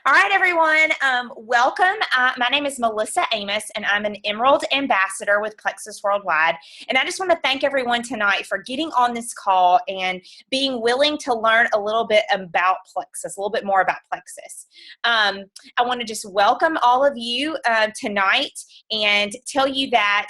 All right, everyone. Welcome. My name is Melissa Amos, and I'm an Emerald Ambassador with Plexus Worldwide. And I just want to thank everyone tonight for getting on this call and being willing to learn a little bit about Plexus, a little bit more about Plexus. I want to just welcome all of you tonight and tell you that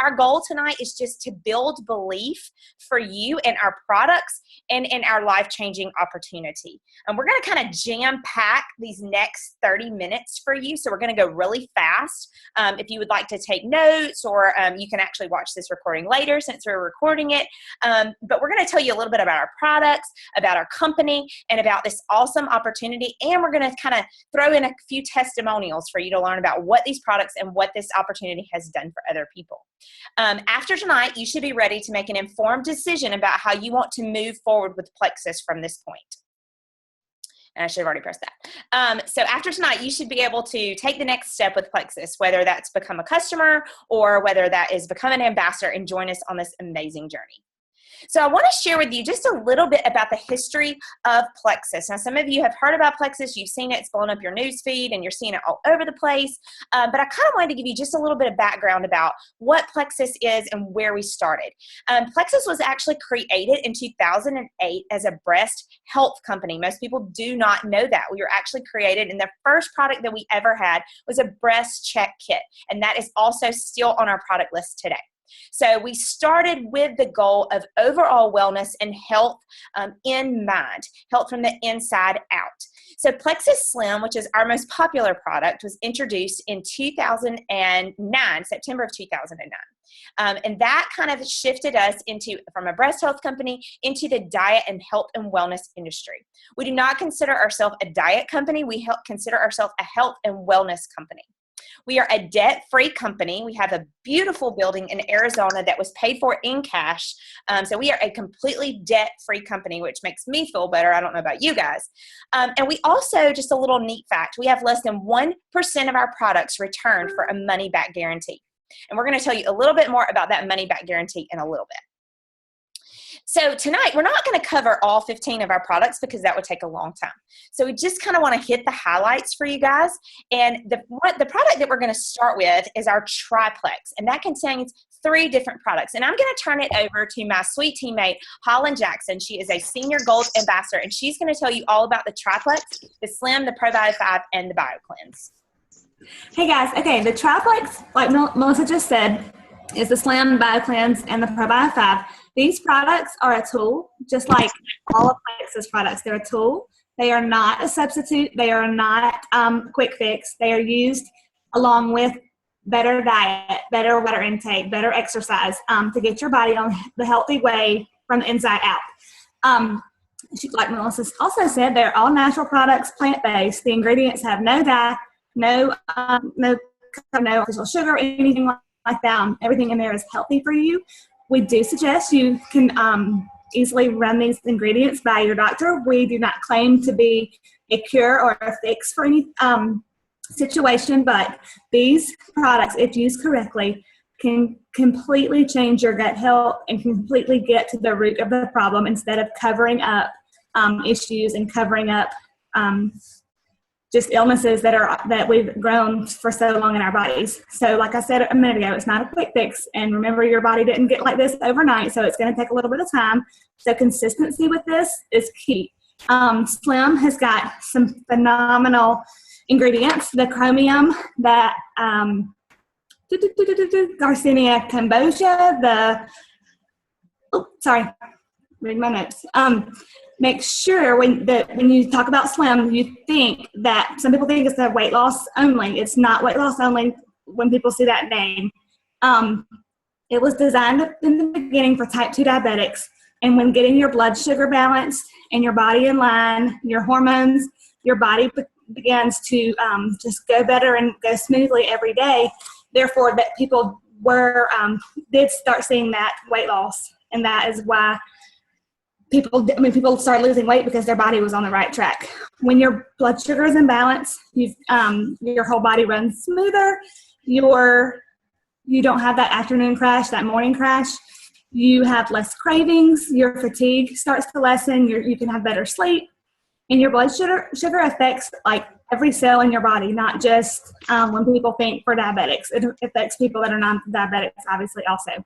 our goal tonight is just to build belief for you in our products and in our life-changing opportunity. And we're going to kind of jam-pack these next 30 minutes for you. So we're going to go really fast. If you would like to take notes, or you can actually watch this recording later since we're recording it. But we're going to tell you a little bit about our products, about our company, and about this awesome opportunity. And we're going to kind of throw in a few testimonials for you to learn about what these products and what this opportunity has done for other people. After tonight, you should be ready to make an informed decision about how you want to move forward with Plexus from this point. And I should have already pressed that. So after tonight, you should be able to take the next step with Plexus, whether that's become a customer or whether that is become an ambassador and join us on this amazing journey. So I want to share with you just a little bit about the history of Plexus. Now, some of you have heard about Plexus. You've seen it. It's blown up your news feed, and you're seeing it all over the place. But I kind of wanted to give you just a little bit of background about what Plexus is and where we started. Plexus was actually created in 2008 as a breast health company. Most people do not know that. We were actually created, and the first product that we ever had was a breast check kit, and that is also still on our product list today. So we started with the goal of overall wellness and health in mind, health from the inside out. So Plexus Slim, which is our most popular product, was introduced in 2009, September of 2009. And that kind of shifted us from a breast health company into the diet and health and wellness industry. We do not consider ourselves a diet company. We consider ourselves a health and wellness company. We are a debt-free company. We have a beautiful building in Arizona that was paid for in cash. So we are a completely debt-free company, which makes me feel better. I don't know about you guys. And we also, just a little neat fact, we have less than 1% of our products returned for a money-back guarantee. And we're going to tell you a little bit more about that money-back guarantee in a little bit. So tonight, we're not going to cover all 15 of our products because that would take a long time. So we just kind of want to hit the highlights for you guys. And the product that we're going to start with is our Triplex, and that contains 3 different products. And I'm going to turn it over to my sweet teammate, Holland Jackson. She is a senior gold ambassador, and she's going to tell you all about the Triplex, the Slim, the Probiotic 5, and the BioCleanse. Hey guys, okay, the Triplex, like Melissa just said, is the Slim, BioCleanse, and the Probiotic 5. These products are a tool, just like all of Plexus products. They're a tool. They are not a substitute. They are not quick fix. They are used along with better diet, better water intake, better exercise to get your body on the healthy way from the inside out. Like Melissa also said, they're all natural products, plant-based. The ingredients have no dye, no artificial sugar or anything like that. Everything in there is healthy for you. We do suggest you can easily run these ingredients by your doctor. We do not claim to be a cure or a fix for any situation, but these products, if used correctly, can completely change your gut health and completely get to the root of the problem instead of covering up issues and covering up just illnesses that we've grown for so long in our bodies. So like I said a minute ago, it's not a quick fix. And remember, your body didn't get like this overnight, so it's going to take a little bit of time. So consistency with this is key. Slim has got some phenomenal ingredients. The chromium, that Garcinia cambogia, reading my notes. Make sure when you talk about Slim, you think that some people think it's a weight loss only. It's not weight loss only when people see that name. It was designed in the beginning for type 2 diabetics. And when getting your blood sugar balanced and your body in line, your hormones, your body begins to just go better and go smoothly every day. Therefore, that people did start seeing that weight loss. And that is why people start losing weight, because their body was on the right track. When your blood sugar is in balance, your whole body runs smoother. You don't have that afternoon crash, that morning crash. You have less cravings. Your fatigue starts to lessen. You can have better sleep. And your blood sugar affects like every cell in your body, not just when people think for diabetics. It affects people that are non-diabetics, obviously, also.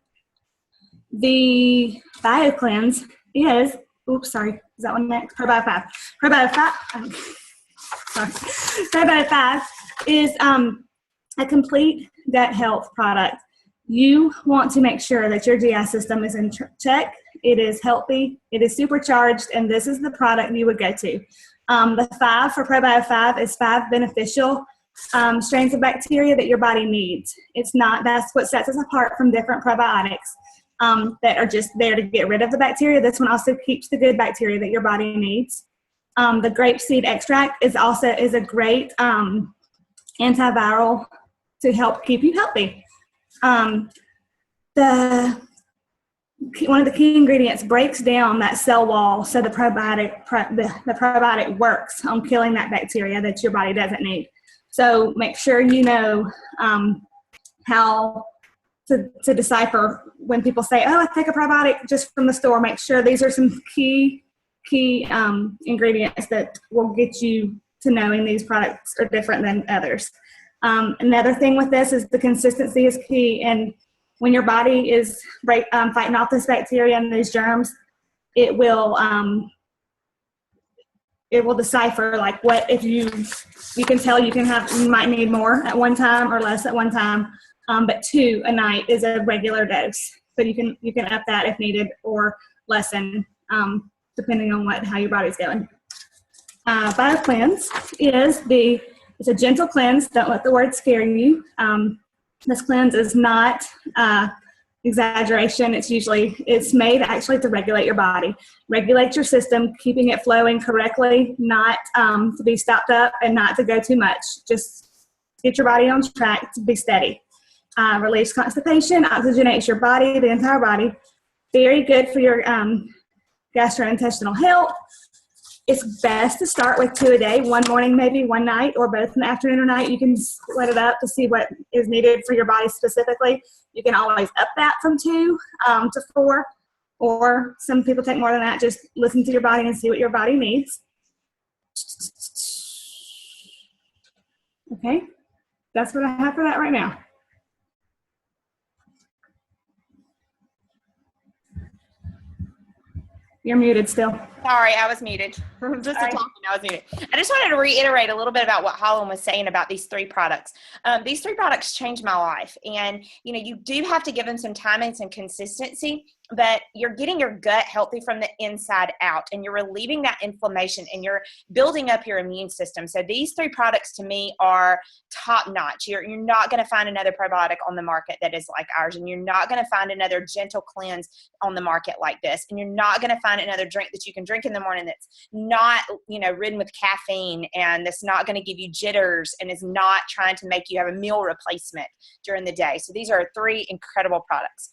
The BioCleanse is, is that one next? Probio 5. Probio 5, sorry. Probio 5 is a complete gut health product. You want to make sure that your GI system is in check, it is healthy, it is supercharged, and this is the product you would go to. The 5 for Probio 5 is 5 beneficial strains of bacteria that your body needs. That's what sets us apart from different probiotics that are just there to get rid of the bacteria. This one also keeps the good bacteria that your body needs. The grapeseed extract is a great antiviral to help keep you healthy. One of the key ingredients breaks down that cell wall so the probiotic works on killing that bacteria that your body doesn't need. So make sure you know how to decipher when people say, oh, I take a probiotic just from the store. Make sure these are some key ingredients that will get you to knowing these products are different than others. Another thing with this is the consistency is key, and when your body is fighting off this bacteria and these germs, it will decipher like what if you can tell you might need more at one time or less at one time, but 2 a night is a regular dose. But you can up that if needed or lessen depending on how your body's going. BioCleanse it's a gentle cleanse. Don't let the word scare you. This cleanse is not exaggeration. It's made actually to regulate your body, regulate your system, keeping it flowing correctly, not to be stopped up and not to go too much. Just get your body on track to be steady. Relieves constipation, oxygenates your body, the entire body. Very good for your gastrointestinal health. It's best to start with 2 a day, one morning, maybe one night, or both in the afternoon or night. You can split it up to see what is needed for your body specifically. You can always up that from 2 to 4, or some people take more than that. Just listen to your body and see what your body needs. Okay, that's what I have for that right now. You're muted still. Sorry, I was muted. Just talking, I was muted. I just wanted to reiterate a little bit about what Holland was saying about these 3 products. These 3 products changed my life, and you do have to give them some time and some consistency. But you're getting your gut healthy from the inside out, and you're relieving that inflammation, and you're building up your immune system. So these 3 products to me are top notch. You're not going to find another probiotic on the market that is like ours, and you're not going to find another gentle cleanse on the market like this, and you're not going to find another drink that you can drink in the morning that's not ridden with caffeine, and that's not going to give you jitters, and is not trying to make you have a meal replacement during the day. So these are 3 incredible products.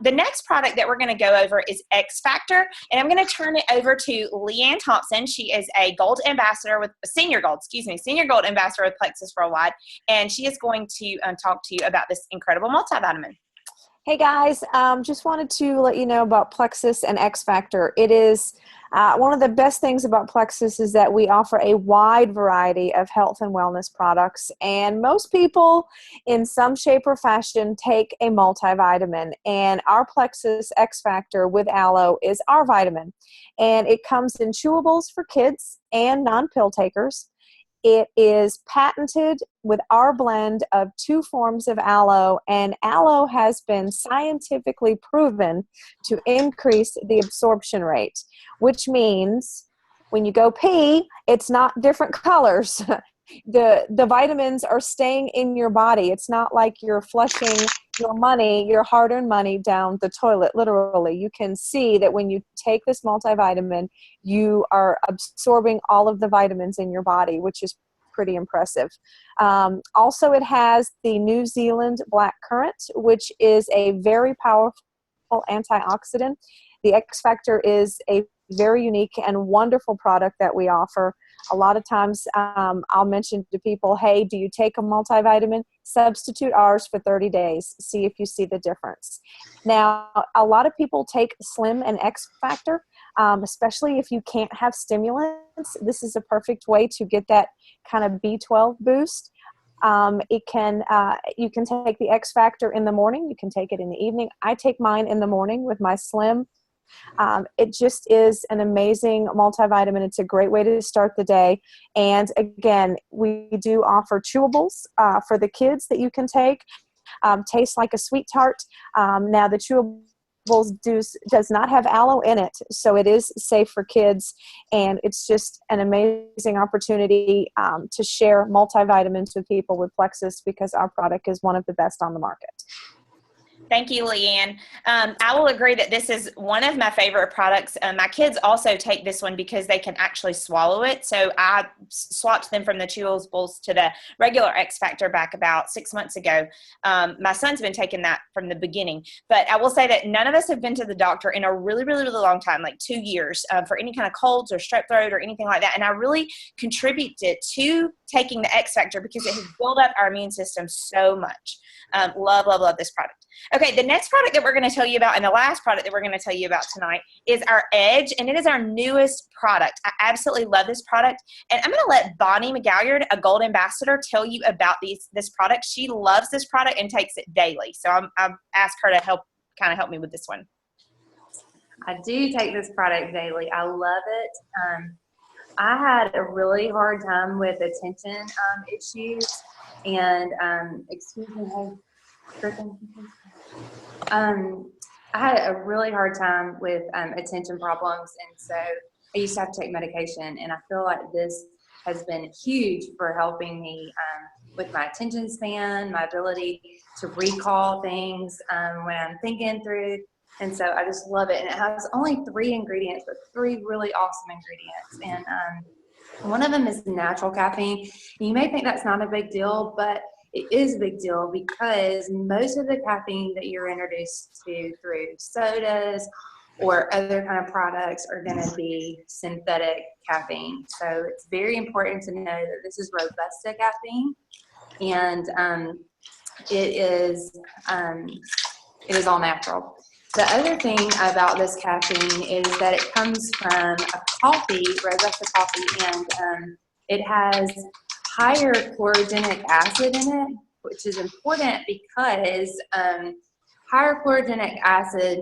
The next product that we're going to go over is X Factor, and I'm going to turn it over to Leanne Thompson. She is a senior gold ambassador with Plexus Worldwide, and she is going to talk to you about this incredible multivitamin. Hey guys, just wanted to let you know about Plexus and X Factor. It is one of the best things about Plexus is that we offer a wide variety of health and wellness products, and most people in some shape or fashion take a multivitamin, and our Plexus X Factor with aloe is our vitamin, and it comes in chewables for kids and non-pill takers. It is patented with our blend of 2 forms of aloe, and aloe has been scientifically proven to increase the absorption rate, which means when you go pee, it's not different colors. The vitamins are staying in your body. It's not like you're flushing your hard-earned money down the toilet, literally. You can see that when you take this multivitamin, you are absorbing all of the vitamins in your body, which is pretty impressive. Also, it has the New Zealand black currant, which is a very powerful antioxidant. The X Factor is a very unique and wonderful product that we offer. A lot of times I'll mention to people, hey, do you take a multivitamin? Substitute ours for 30 days. See if you see the difference. Now, a lot of people take Slim and X Factor. especially if you can't have stimulants. This is a perfect way to get that kind of B12 boost. You can take the X Factor in the morning. You can take it in the evening. I take mine in the morning with my Slim. It just is an amazing multivitamin. It's a great way to start the day. And again, we do offer chewables for the kids that you can take. Tastes like a sweet tart. Now the chewables does not have aloe in it, so it is safe for kids, and it's just an amazing opportunity to share multivitamins with people with Plexus, because our product is one of the best on the market. Thank you, Leanne. I will agree that this is one of my favorite products. My kids also take this one because they can actually swallow it. So I swapped them from the chewables to the regular X Factor back about 6 months ago. My son's been taking that from the beginning. But I will say that none of us have been to the doctor in a really, really, really long time, like 2 years, for any kind of colds or strep throat or anything like that. And I really contributed to taking the X Factor because it has built up our immune system so much. Love, love, love this product. Okay, the next product that we're going to tell you about, and the last product that we're going to tell you about tonight, is our Edge, and it is our newest product. I absolutely love this product, and I'm going to let Bonnie McGalliard, a Gold Ambassador, tell you about this product. She loves this product and takes it daily, so I've asked her to help me with this one. I do take this product daily. I love it. I had a really hard time with attention issues, and excuse me, I had a really hard time with attention problems, and so I used to have to take medication, and I feel like this has been huge for helping me with my attention span, my ability to recall things when I'm thinking through. And so I just love it. And it has only 3 ingredients, but 3 really awesome ingredients. And one of them is natural caffeine. You may think that's not a big deal, but it is a big deal because most of the caffeine that you're introduced to through sodas or other kind of products are going to be synthetic caffeine. So it's very important to know that this is Robusta caffeine, and it is all natural. The other thing about this caffeine is that it comes from a coffee, Robusta coffee, and it has higher chlorogenic acid in it, which is important because higher chlorogenic acid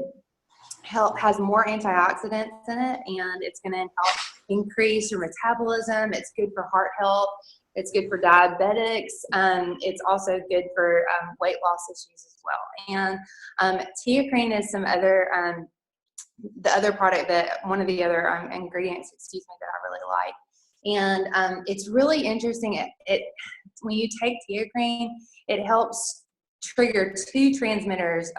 has more antioxidants in it, and it's going to help increase your metabolism. It's good for heart health. It's good for diabetics. It's also good for weight loss issues as well. And teacrine is some other, the other product that, one of the other ingredients, excuse me, that I really like. And it's really interesting. When you take teacrine, it helps trigger 2 transmitters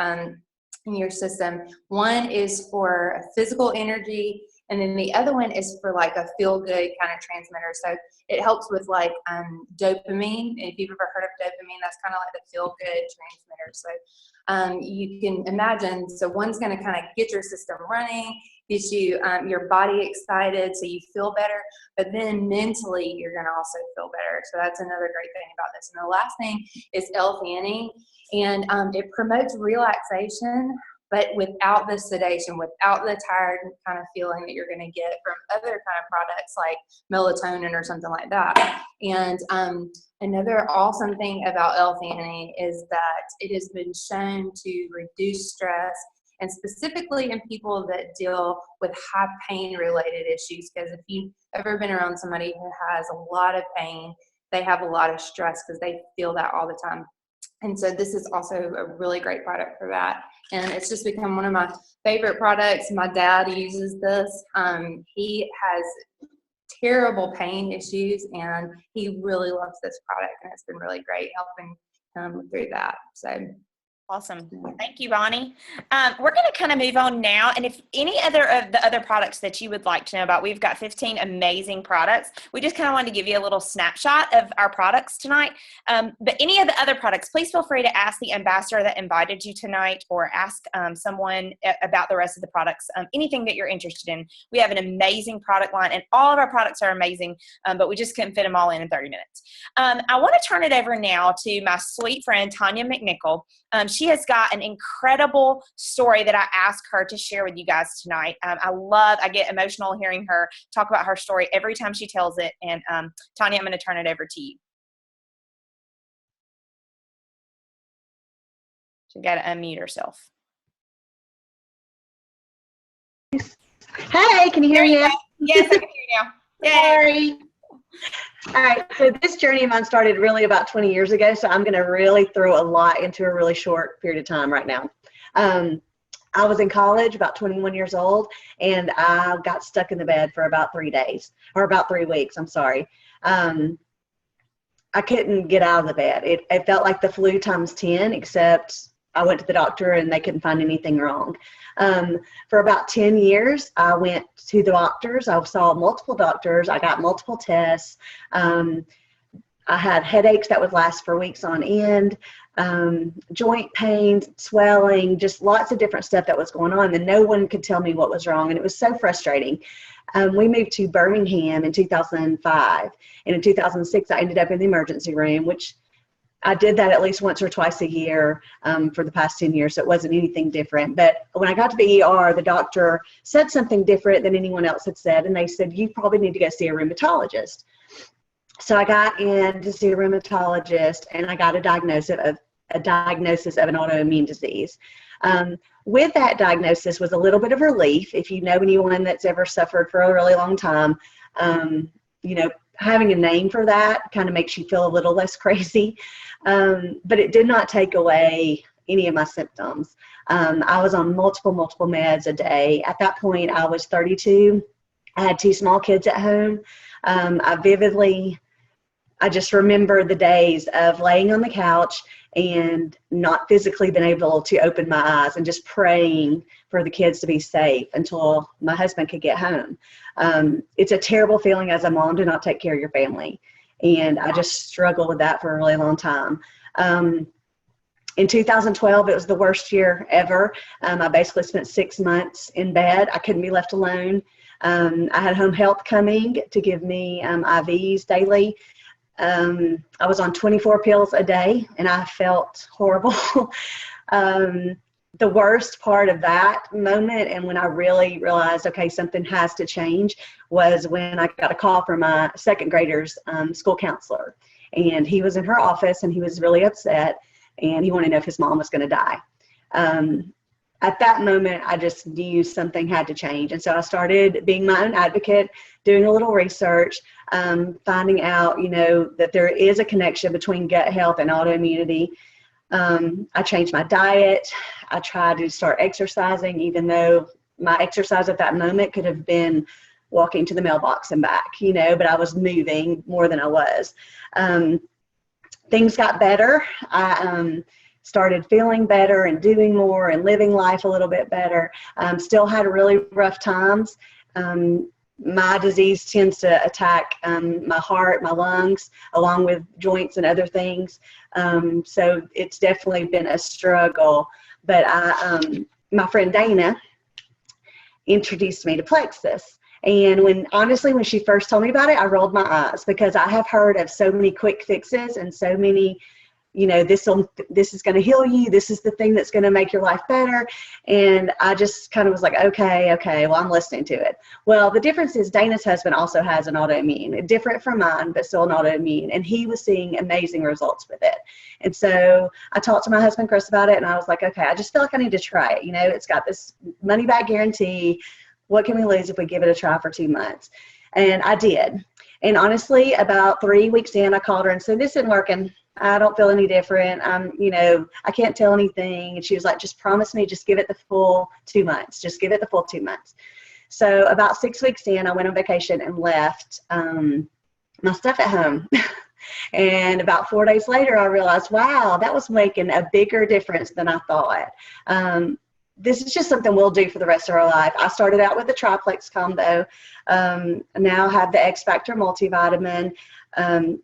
in your system. One is for physical energy, and then the other one is for like a feel-good kind of transmitter. So it helps with like dopamine. If you've ever heard of dopamine, that's kind of like the feel-good transmitter. So you can imagine, so one's going to kind of get your system running, gets you your body excited so you feel better, but then mentally you're going to also feel better. So that's another great thing about this. And the last thing is L-theanine, and it promotes relaxation, but without the sedation, without the tired kind of feeling that you're going to get from other kind of products like melatonin or something like that. And another awesome thing about L-theanine is that it has been shown to reduce stress, and specifically in people that deal with high pain related issues, because if you've ever been around somebody who has a lot of pain, they have a lot of stress because they feel that all the time. And so this is also a really great product for that. And it's just become one of my favorite products. My dad uses this. He has terrible pain issues, and he really loves this product, and it's been really great helping him through that. So awesome. Thank you, Bonnie. We're going to kind of move on now. And if any other of the other products that you would like to know about, we've got 15 amazing products. We just kind of wanted to give you a little snapshot of our products tonight. But any of the other products, please feel free to ask the ambassador that invited you tonight, or ask someone about the rest of the products, anything that you're interested in. We have an amazing product line, and all of our products are amazing, but we just couldn't fit them all in 30 minutes. I want to turn it over now to my sweet friend, Tanya McNichol. she has got an incredible story that I asked her to share with you guys tonight. I get emotional hearing her talk about her story every time she tells it. And Tanya, I'm going to turn it over to you. She's got to unmute herself. Hey, can you hear me now? Yes, I can hear you now. Yay. Sorry. All right, so this journey of mine started really about 20 years ago, so I'm going to really throw a lot into a really short period of time right now. I was in college, about 21 years old, and I got stuck in the bed for about 3 days, or about 3 weeks, I'm sorry. I couldn't get out of the bed. It felt like the flu times 10, except I went to the doctor and they couldn't find anything wrong. For about 10 years, I went to the doctors. I saw multiple doctors. I got multiple tests. I had headaches that would last for weeks on end, joint pains, swelling, just lots of different stuff that was going on, and no one could tell me what was wrong, and it was so frustrating. We moved to Birmingham in 2005, and in 2006, I ended up in the emergency room, which I did that at least once or twice a year for the past 10 years, so it wasn't anything different. But when I got to the ER, the doctor said something different than anyone else had said, and they said, you probably need to go see a rheumatologist. So I got in to see a rheumatologist, and I got a diagnosis of an autoimmune disease. With that diagnosis was a little bit of relief. If you know anyone that's ever suffered for a really long time, having a name for that kind of makes you feel a little less crazy. But it did not take away any of my symptoms. I was on multiple meds a day. At that point, I was 32. I had 2 small kids at home. I just remember the days of laying on the couch and not physically being able to open my eyes and just praying for the kids to be safe until my husband could get home. It's a terrible feeling as a mom to not take care of your family. And I just struggled with that for a really long time. In 2012, it was the worst year ever. I basically spent 6 months in bed. I couldn't be left alone. I had home health coming to give me IVs daily. I was on 24 pills a day, and I felt horrible. The worst part of that moment, and when I really realized, okay, something has to change, was when I got a call from my second grader's school counselor. And he was in her office, and he was really upset, and he wanted to know if his mom was going to die. At that moment, I just knew something had to change. And so I started being my own advocate, doing a little research, finding out, that there is a connection between gut health and autoimmunity. I changed my diet. I tried to start exercising, even though my exercise at that moment could have been walking to the mailbox and back, but I was moving more than I was. Things got better. I started feeling better and doing more and living life a little bit better. Still had really rough times. My disease tends to attack my heart, my lungs, along with joints and other things. So it's definitely been a struggle. But my friend Dana introduced me to Plexus. And when she first told me about it, I rolled my eyes, because I have heard of so many quick fixes and so many, this is going to heal you. This is the thing that's going to make your life better. And I just kind of was like, okay, well, I'm listening to it. Well, the difference is Dana's husband also has an autoimmune, different from mine, but still an autoimmune. And he was seeing amazing results with it. And so I talked to my husband, Chris, about it. And I was like, okay, I just feel like I need to try it. It's got this money back guarantee. What can we lose if we give it a try for 2 months? And I did. And honestly, about 3 weeks in, I called her and said, this isn't working. I don't feel any different. I can't tell anything. And she was like, just promise me, just give it the full 2 months. Just give it the full 2 months. So about 6 weeks in, I went on vacation and left my stuff at home. And about 4 days later, I realized, wow, that was making a bigger difference than I thought. This is just something we'll do for the rest of our life. I started out with the Triplex combo. Now I have the X Factor multivitamin. I'm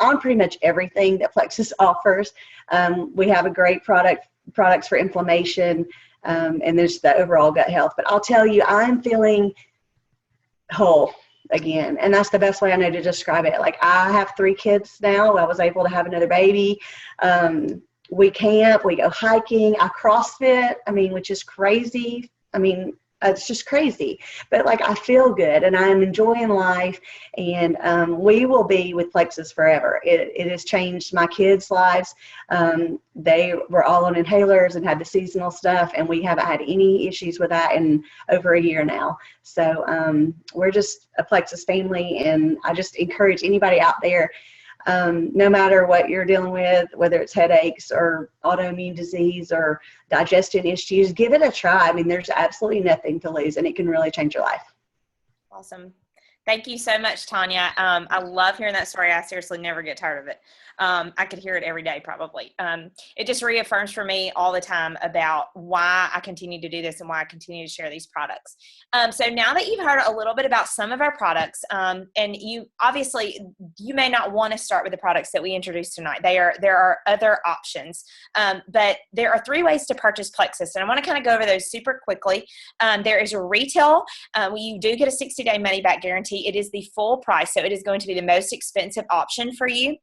on pretty much everything that Plexus offers. We have a great products for inflammation, and there's the overall gut health. But I'll tell you, I'm feeling whole again, and that's the best way I know to describe it. Like, I have 3 kids now. I was able to have another baby. we camp, we go hiking, I CrossFit, I mean, which is crazy. I mean, it's just crazy, but like I feel good and I'm enjoying life, and we will be with Plexus forever. It has changed my kids' lives. They were all on inhalers and had the seasonal stuff, and we haven't had any issues with that in over a year now. So we're just a Plexus family, and I just encourage anybody out there, no matter what you're dealing with, whether it's headaches or autoimmune disease or digestion issues, give it a try. I mean, there's absolutely nothing to lose, and it can really change your life. Awesome. Thank you so much, Tanya. I love hearing that story. I seriously never get tired of it. I could hear it every day probably. It just reaffirms for me all the time about why I continue to do this and why I continue to share these products. So now that you've heard a little bit about some of our products, and you obviously, you may not want to start with the products that we introduced tonight. There are other options, but there are 3 ways to purchase Plexus, and I want to kind of go over those super quickly. There is a retail. You do get a 60-day money-back guarantee. It is the full price, so it is going to be the most expensive option for you.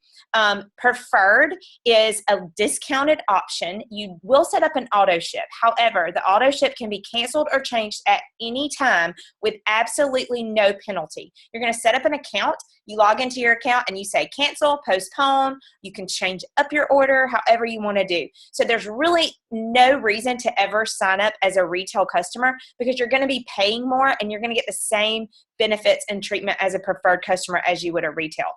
Preferred is a discounted option. You will set up an auto ship. However, the auto ship can be canceled or changed at any time with absolutely no penalty. You're going to set up an account. You log into your account and you say cancel, postpone. You can change up your order however you want to do. So there's really no reason to ever sign up as a retail customer, because you're going to be paying more and you're going to get the same benefits and treatment as a preferred customer as you would a retail.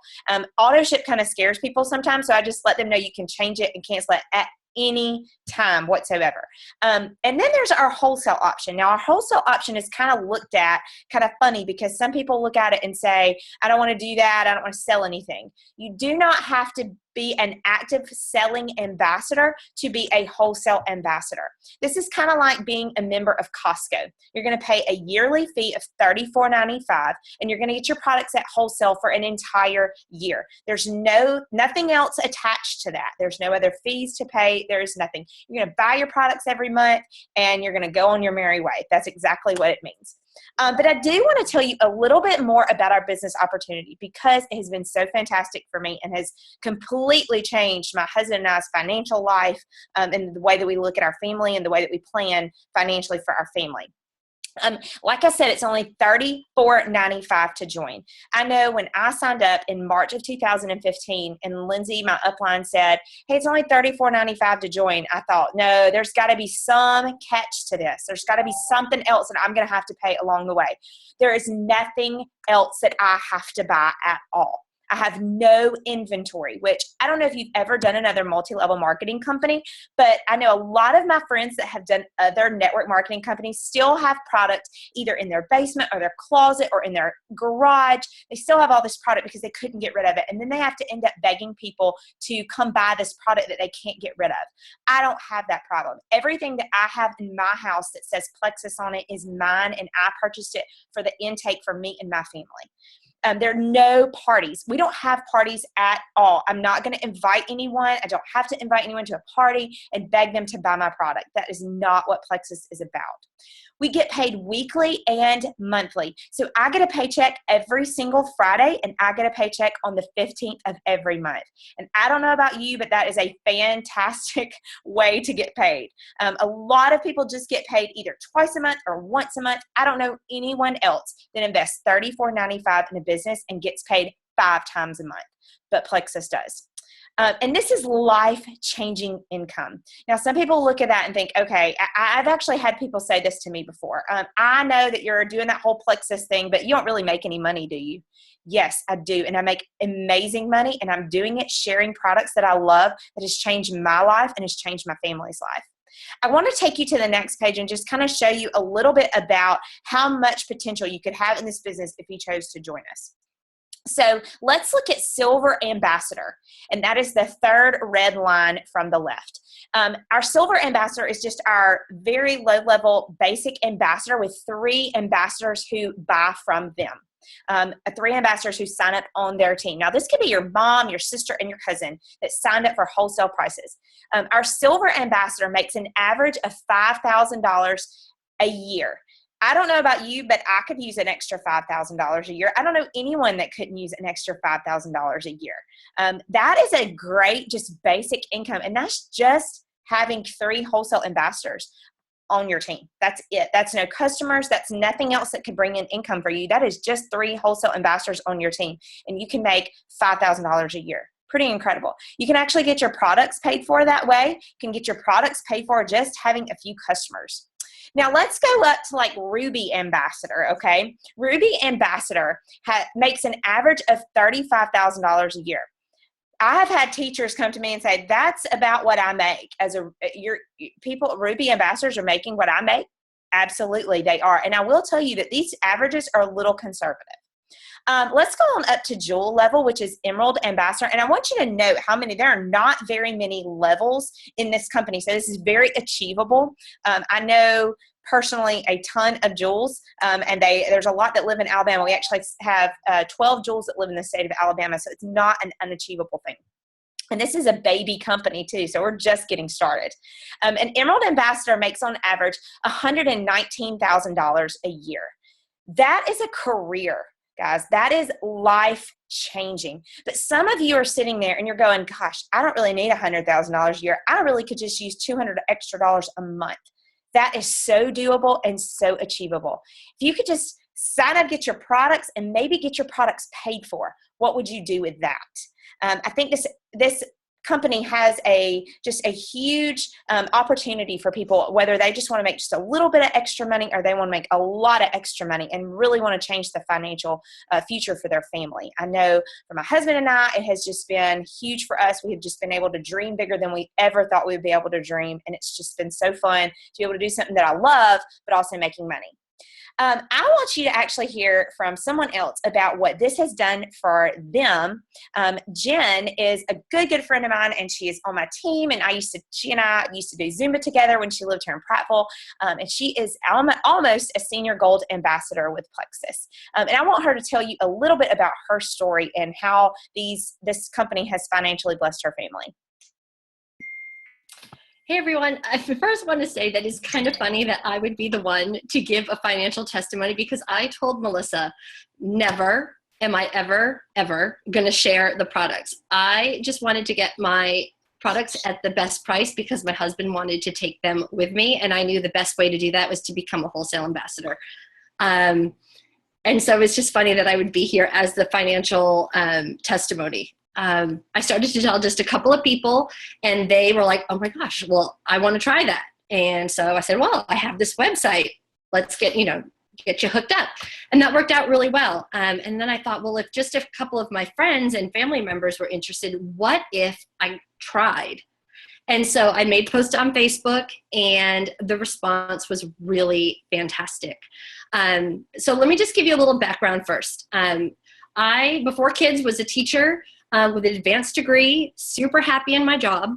Auto ship kind of scares people sometimes, so I just let them know you can change it and cancel it at any time whatsoever. And then there's our wholesale option. Now, our wholesale option is kind of looked at kind of funny, because some people look at it and say, I don't want to do that. I don't want to sell anything. You do not have to be an active selling ambassador to be a wholesale ambassador. This is kind of like being a member of Costco. You're going to pay a yearly fee of $34.95, and you're going to get your products at wholesale for an entire year. There's nothing else attached to that. There's no other fees to pay. There's nothing. You're going to buy your products every month, and you're going to go on your merry way. That's exactly what it means. But I do want to tell you a little bit more about our business opportunity, because it has been so fantastic for me and has completely changed my husband and I's financial life, and the way that we look at our family and the way that we plan financially for our family. Like I said, it's only $34.95 to join. I know when I signed up in March of 2015 and Lindsay, my upline, said, hey, it's only $34.95 to join, I thought, no, there's got to be some catch to this. There's got to be something else that I'm going to have to pay along the way. There is nothing else that I have to buy at all. I have no inventory, which I don't know if you've ever done another multi-level marketing company, but I know a lot of my friends that have done other network marketing companies still have product either in their basement or their closet or in their garage. They still have all this product because they couldn't get rid of it. And then they have to end up begging people to come buy this product that they can't get rid of. I don't have that problem. Everything that I have in my house that says Plexus on it is mine, and I purchased it for the intake for me and my family. There are no parties. We don't have parties at all. I'm not going to invite anyone. I don't have to invite anyone to a party and beg them to buy my product. That is not what Plexus is about. We get paid weekly and monthly. So I get a paycheck every single Friday, and I get a paycheck on the 15th of every month. And I don't know about you, but that is a fantastic way to get paid. A lot of people just get paid either twice a month or once a month. I don't know anyone else that invests $34.95 in a business and gets paid 5 times a month, but Plexus does. And this is life-changing income. Now, some people look at that and think, okay, I've actually had people say this to me before. I know that you're doing that whole Plexus thing, but you don't really make any money, do you? Yes, I do. And I make amazing money, and I'm doing it sharing products that I love that has changed my life and has changed my family's life. I want to take you to the next page and just kind of show you a little bit about how much potential you could have in this business if you chose to join us. So let's look at Silver Ambassador, and that is the third red line from the left. Our Silver Ambassador is just our very low-level basic ambassador with 3 ambassadors who buy from them. 3 ambassadors who sign up on their team. Now, this could be your mom, your sister, and your cousin that signed up for wholesale prices. Our Silver Ambassador makes an average of $5,000 a year. I don't know about you, but I could use an extra $5,000 a year. I don't know anyone that couldn't use an extra $5,000 a year. That is a great, just basic income. And that's just having 3 wholesale ambassadors on your team. That's it. That's no customers. That's nothing else that could bring in income for you. That is just 3 wholesale ambassadors on your team. And you can make $5,000 a year. Pretty incredible. You can actually get your products paid for that way. You can get your products paid for just having a few customers. Now let's go up to like Ruby Ambassador, okay? Ruby Ambassador makes an average of $35,000 a year. I have had teachers come to me and say, that's about what I make. Ruby Ambassadors are making what I make? Absolutely, they are. And I will tell you that these averages are a little conservative. Let's go on up to Jewel level, which is Emerald Ambassador. And I want you to note there are not very many levels in this company. So this is very achievable. I know personally a ton of Jewels, and there's a lot that live in Alabama. We actually have 12 Jewels that live in the state of Alabama. So it's not an unachievable thing. And this is a baby company too, so we're just getting started. An Emerald Ambassador makes on average $119,000 a year. That is a career. Guys, that is life-changing. But some of you are sitting there and you're going, gosh, I don't really need $100,000 a year. I really could just use $200 extra a month. That is so doable and so achievable. If you could just sign up, get your products, and maybe get your products paid for, what would you do with that? I think this company has just a huge opportunity for people, whether they just want to make just a little bit of extra money or they want to make a lot of extra money and really want to change the financial future for their family. I know for my husband and I, it has just been huge for us. We have just been able to dream bigger than we ever thought we would be able to dream. And it's just been so fun to be able to do something that I love, but also making money. I want you to actually hear from someone else about what this has done for them. Jen is a good friend of mine, and she is on my team. And she and I used to do Zumba together when she lived here in Prattville. And she is almost a senior gold ambassador with Plexus. And I want her to tell you a little bit about her story and how this company has financially blessed her family. Hey everyone, I first want to say that it's kind of funny that I would be the one to give a financial testimony, because I told Melissa, never am I ever going to share the products. I just wanted to get my products at the best price because my husband wanted to take them with me, and I knew the best way to do that was to become a wholesale ambassador. And so it's just funny that I would be here as the financial testimony. I started to tell just a couple of people, and they were like, oh my gosh, well, I want to try that. And so I said, well, I have this website. Let's get you hooked up. And that worked out really well. And then I thought, well, if just a couple of my friends and family members were interested, what if I tried? And so I made posts on Facebook, and the response was really fantastic. So let me just give you a little background first. I, before kids, was a teacher with an advanced degree, super happy in my job.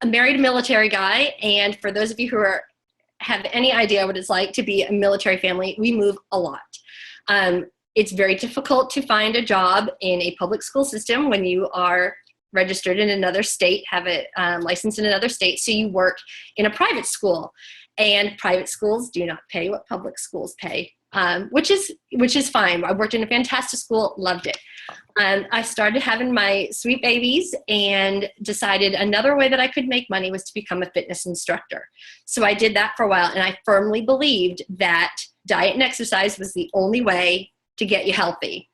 I married a military guy, and for those of you who have any idea what it's like to be a military family, we move a lot. It's very difficult to find a job in a public school system when you are registered in another state, have a license in another state, so you work in a private school. And private schools do not pay what public schools pay, which is fine. I worked in a fantastic school, loved it. I started having my sweet babies and decided another way that I could make money was to become a fitness instructor. So I did that for a while, and I firmly believed that diet and exercise was the only way to get you healthy,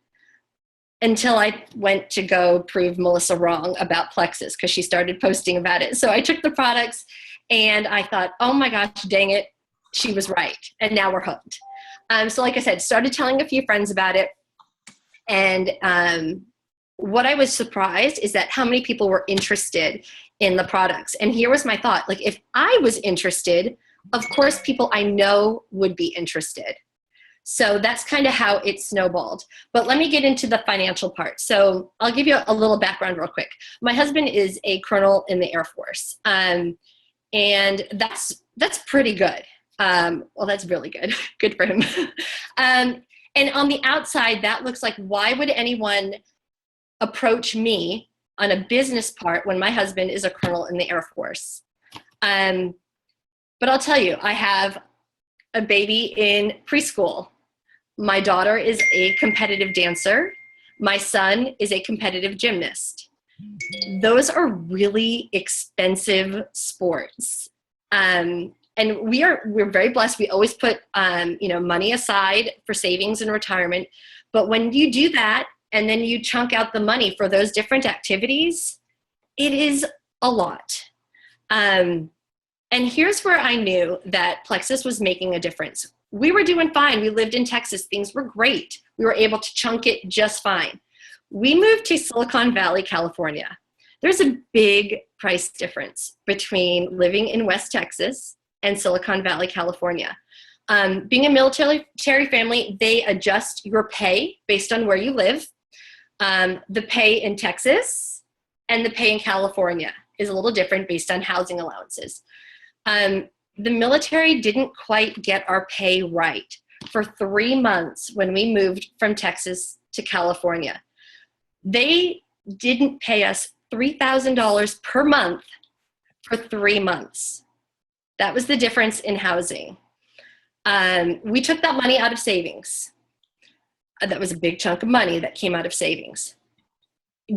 until I went to go prove Melissa wrong about Plexus, because she started posting about it. So I took the products and I thought, oh my gosh, dang it, she was right. And now we're hooked. So like I said, started telling a few friends about it. And what I was surprised is that how many people were interested in the products. And here was my thought, like, if I was interested, of course people I know would be interested. So that's kind of how it snowballed. But let me get into the financial part. So I'll give you a little background real quick. My husband is a colonel in the Air Force. And that's pretty good. Well, that's really good. Good for him. And on the outside, that looks like, why would anyone approach me on a business part when my husband is a colonel in the Air Force? But I'll tell you, I have a baby in preschool. My daughter is a competitive dancer. My son is a competitive gymnast. Those are really expensive sports. And we're very blessed. We always put money aside for savings and retirement. But when you do that and then you chunk out the money for those different activities, it is a lot. And here's where I knew that Plexus was making a difference. We were doing fine. We lived in Texas. Things were great. We were able to chunk it just fine. We moved to Silicon Valley, California. There's a big price difference between living in West Texas and Silicon Valley, California. Being a military family, they adjust your pay based on where you live. The pay in Texas and the pay in California is a little different based on housing allowances. The military didn't quite get our pay right for 3 months when we moved from Texas to California. They didn't pay us $3,000 per month for 3 months. That was the difference in housing. We took that money out of savings. That was a big chunk of money that came out of savings.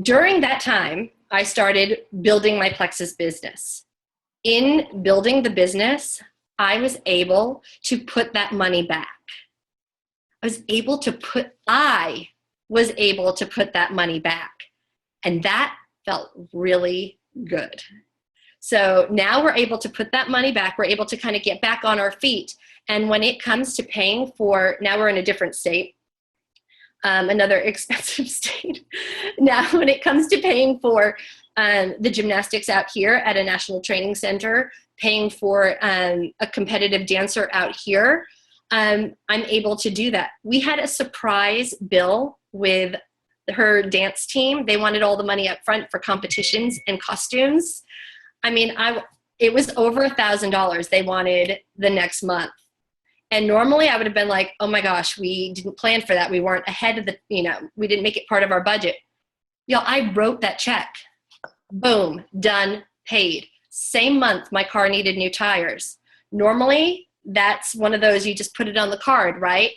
During that time, I started building my Plexus business. In building the business, I was able to put that money back. I was able to put that money back. And that felt really good. So now we're able to put that money back. We're able to kind of get back on our feet. And when it comes to paying for, now we're in a different state, another expensive state. Now when it comes to paying for the gymnastics out here at a national training center, paying for a competitive dancer out here, I'm able to do that. We had a surprise bill with her dance team. They wanted all the money up front for competitions and costumes. I mean, it was over $1,000 they wanted the next month. And normally I would have been like, oh my gosh, we didn't plan for that. We weren't ahead of we didn't make it part of our budget. Y'all, I wrote that check. Boom, done, paid. Same month, my car needed new tires. Normally, that's one of those, you just put it on the card, right?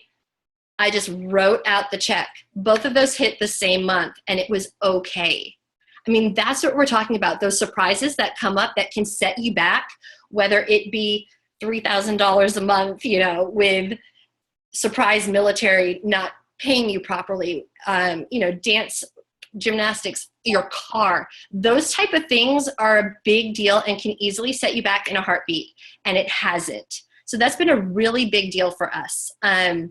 I just wrote out the check. Both of those hit the same month, and it was okay. I mean, that's what we're talking about, those surprises that come up that can set you back, whether it be $3,000 a month, with surprise military not paying you properly, dance, gymnastics, your car. Those type of things are a big deal and can easily set you back in a heartbeat, and it hasn't. So that's been a really big deal for us. And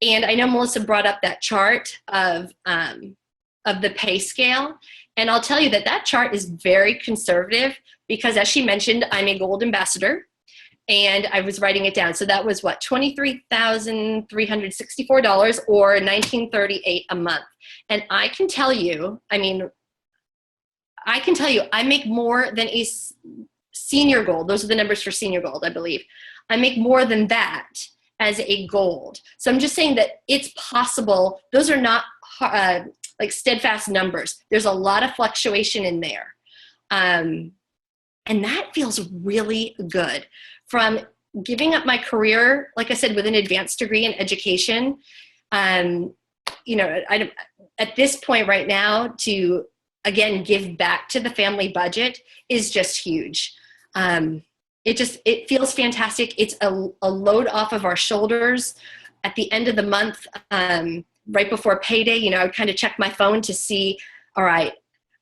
I know Melissa brought up that chart of the pay scale. And I'll tell you that chart is very conservative because, as she mentioned, I'm a gold ambassador. And I was writing it down. So that was what, $23,364 or $1,938 a month. And I can tell you, I make more than a senior gold. Those are the numbers for senior gold, I believe. I make more than that as a gold. So I'm just saying that it's possible. Those are not like steadfast numbers. There's a lot of fluctuation in there. And that feels really good. From giving up my career, like I said, with an advanced degree in education, at this point right now to, again, give back to the family budget is just huge. It feels fantastic. It's a load off of our shoulders. At the end of the month, right before payday, I would kind of check my phone to see, all right,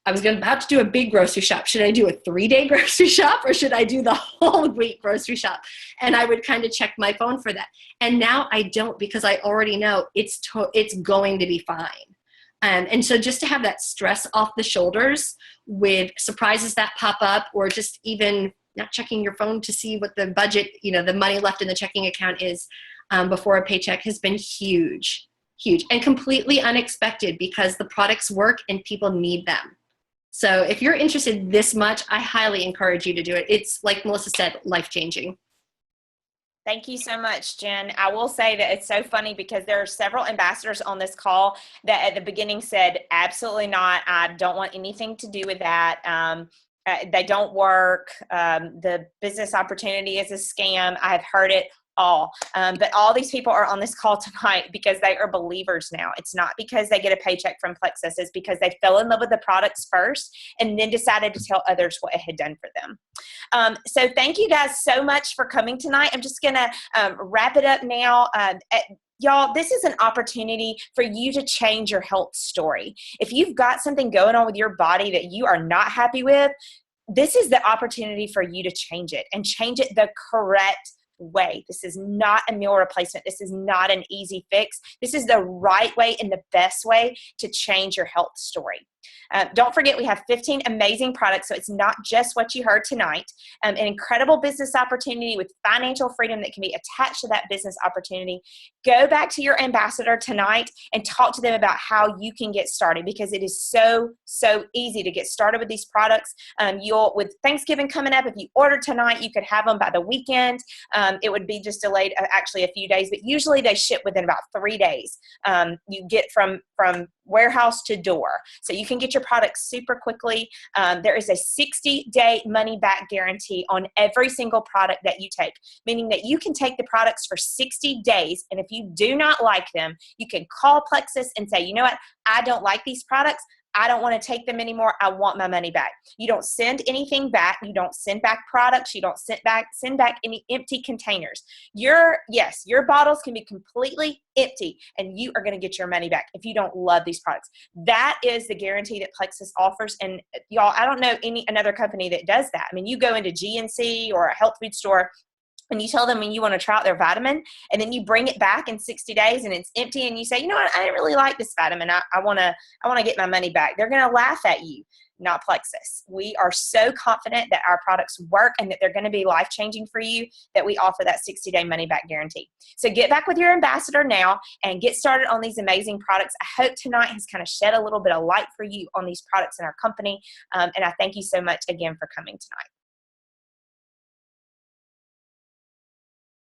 I was about to do a big grocery shop. Should I do a 3-day grocery shop or should I do the whole week grocery shop? And I would kind of check my phone for that. And now I don't, because I already know it's going to be fine. And so just to have that stress off the shoulders with surprises that pop up, or just even not checking your phone to see what the budget, the money left in the checking account is before a paycheck, has been huge, and completely unexpected because the products work and people need them. So if you're interested this much, I highly encourage you to do it. It's, like Melissa said, life-changing. Thank you so much, Jen. I will say that it's so funny because there are several ambassadors on this call that at the beginning said, absolutely not. I don't want anything to do with that. They don't work. The business opportunity is a scam. I've heard it all. But all these people are on this call tonight because they are believers now. It's not because they get a paycheck from Plexus. It's because they fell in love with the products first and then decided to tell others what it had done for them. So thank you guys so much for coming tonight. I'm just going to wrap it up now. Y'all, this is an opportunity for you to change your health story. If you've got something going on with your body that you are not happy with, this is the opportunity for you to change it and change it the correct way. This is not a meal replacement. This is not an easy fix. This is the right way and the best way to change your health story. Don't forget, we have 15 amazing products, so it's not just what you heard tonight. An incredible business opportunity with financial freedom that can be attached to that business opportunity. Go back to your ambassador tonight and talk to them about how you can get started, because it is so easy to get started with these products. With Thanksgiving coming up, if you order tonight, you could have them by the weekend. It would be just delayed actually a few days, but usually they ship within about 3 days. You get from warehouse to door. So you can get your products super quickly. There is a 60-day money-back guarantee on every single product that you take, meaning that you can take the products for 60 days, and if you do not like them, you can call Plexus and say, you know what, I don't like these products. I don't want to take them anymore. I want my money back. You don't send anything back. You don't send back products. You don't send back any empty containers. Your bottles can be completely empty and you are going to get your money back if you don't love these products. That is the guarantee that Plexus offers. And y'all, I don't know another company that does that. I mean, you go into GNC or a health food store and you tell them when you want to try out their vitamin, and then you bring it back in 60 days and it's empty, and you say, you know what, I didn't really like this vitamin. I want to get my money back. They're going to laugh at you. Not Plexus. We are so confident that our products work and that they're going to be life-changing for you that we offer that 60-day money-back guarantee. So get back with your ambassador now and get started on these amazing products. I hope tonight has kind of shed a little bit of light for you on these products in our company, and I thank you so much again for coming tonight.